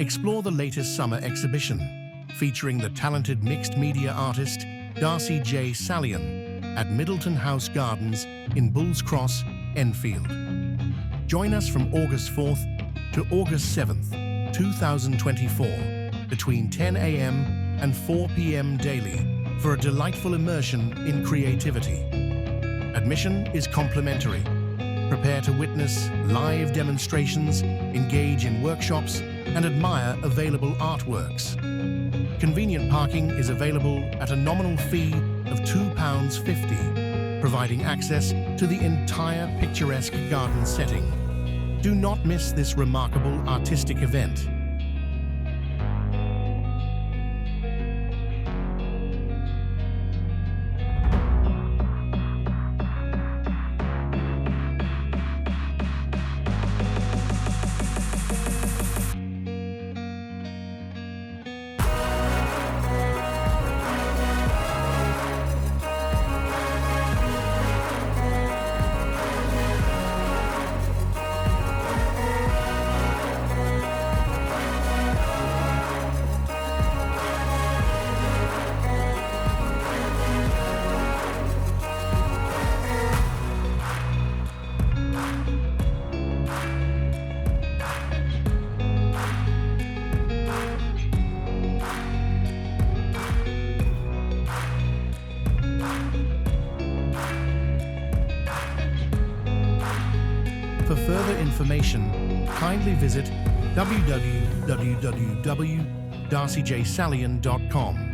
Explore the latest summer exhibition, featuring the talented mixed media artist J Sallion at Myddelton House Gardens in Bulls Cross, Enfield. Join us from August 4th to August 7th, 2024, between 10 a.m. and 4 p.m. daily for a delightful immersion in creativity. Admission is complimentary. Prepare to witness live demonstrations, engage in workshops, and admire available artworks. Convenient parking is available at a nominal fee of £2.50, providing access to the entire picturesque garden setting. Do not miss this remarkable artistic event. For further information, kindly visit www.darcyjsallion.com.